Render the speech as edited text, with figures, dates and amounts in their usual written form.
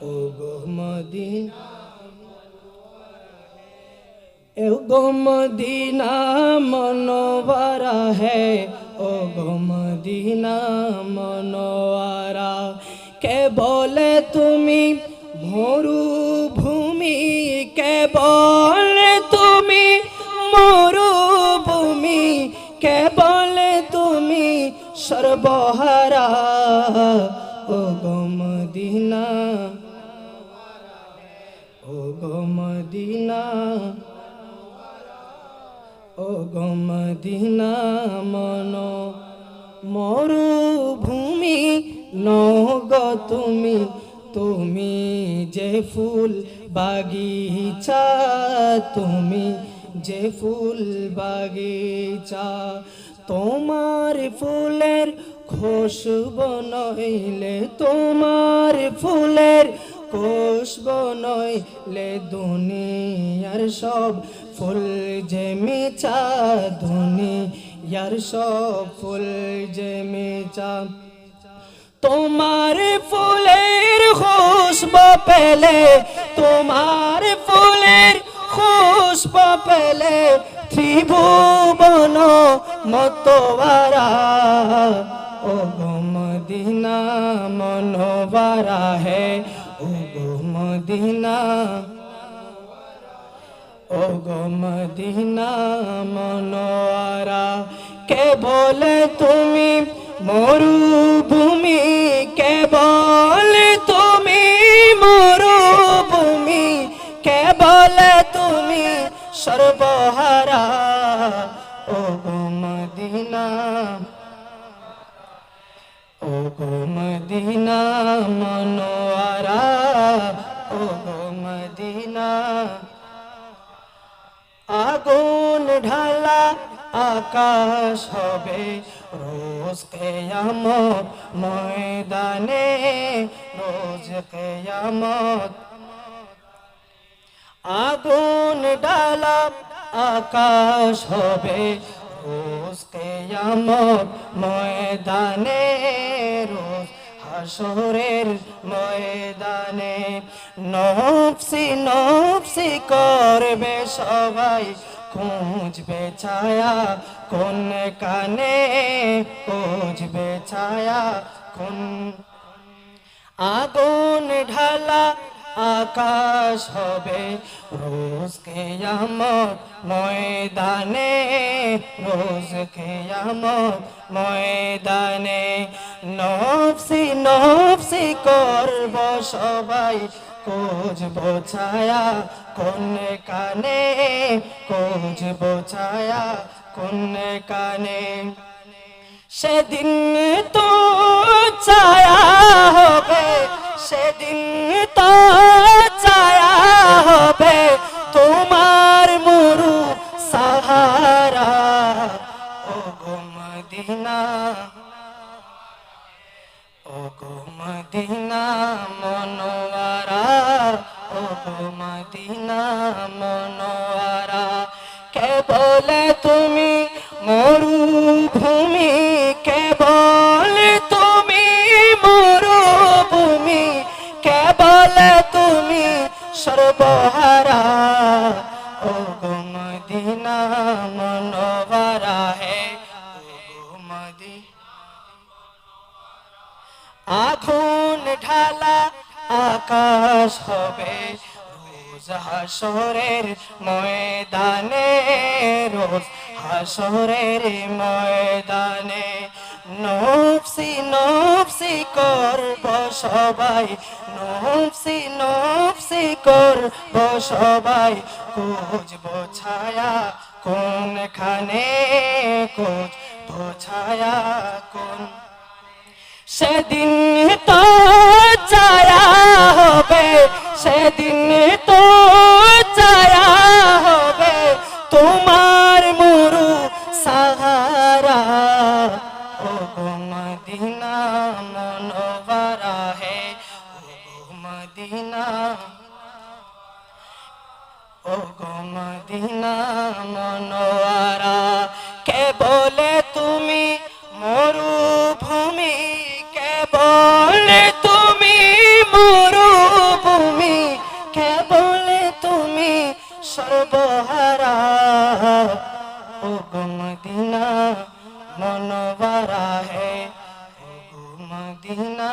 ओ गो Medina ओ गो Medina मनोवारा है ओ गो Medina मनोवारा के बोले तुमी मरुभूमि के बोले तुमी मरुभूमि के बोले तुमी सर्वहारा ओ गो मदीना ओ गो मदीना ओ गो मदीना मनो मरुभूमि नगो तुमी तुमी जे फूल बागीचा तुमी जे फूल बागीचा তোমার ফুলের খুশবু নইলে তোমার ফুলের খুশবু নইলে দুনিয়ার সব ফুল যে মিছা দুনিয়ার সব ফুল যে মিছা তোমার ফুলের খুশবু পেলে তোমার ফুলের খুশবু পেলে त्रिभुवन मतवारा ओ गो मदीना मनोवारा है ओ गो मदीना ओ गो मदीना मनोवारा के बोले तुमी मरुभूमि के बोले तुमी मरुभूमि के बोले तुमी सर्वहारा ओ गो मदीना ओ गो मदीना मनोवारा ओ गो मदीना आगुन ढाला आकाश होबे रोज कियामत मैदाने रोज कियामत आगुन डाला आकाश होबे रोज कियामत मैदाने रोज हाशरेर मैदाने नफ्सी नफ्सी करबे सबाई খুঁজবে ছায়া কোন কানে খুঁজবে ছায়া কোন আগুন ঢালা आकाश होबे रोज कियामत मैदाने रोज कियामत मैदाने नफ्सी नफ्सी करब सबाई খুঁজবো ছায়া কোন কানে খুঁজবো ছায়া কোন কানে সেদিন তো ছায়া হবে সেদিন তো ছায়া হবে তোমার মরু সাহারা ও গো মদিনা ও গো মদিনা মনোয়ারা ও গো মদিনা মনোয়ারা কে বলে তুমি মরুভূমি কে বলে তুমি মরুভূমি কে বলে তুমি সর্বহারা ও গো মদিনা মনোয়ারা হে ও গো মদিনা আগুন ঢালা আকাশ হবে রোজ হাসরের ময়দানে রোজ হাসরের ময়দানে নফসি নফসি করব সবাই নফসি নফসি করব সবাই খুঁজবো ছায়া কোনখানে খুঁজবো ছায়া কোন সেদিন তো ছায়া হবে সেদিন তো ছায়া হবে তোমার মরু সাহারা ও গো মদিনা মনোয়ারা হে ও গো মদিনা ও গো মদিনা মনোয়ারা কে বলে তুমি মরুভূমি কে বলে তুমি মরুভূমি সর্বহারা ও গো মদিনা মনোবরা হে ও গো মদিনা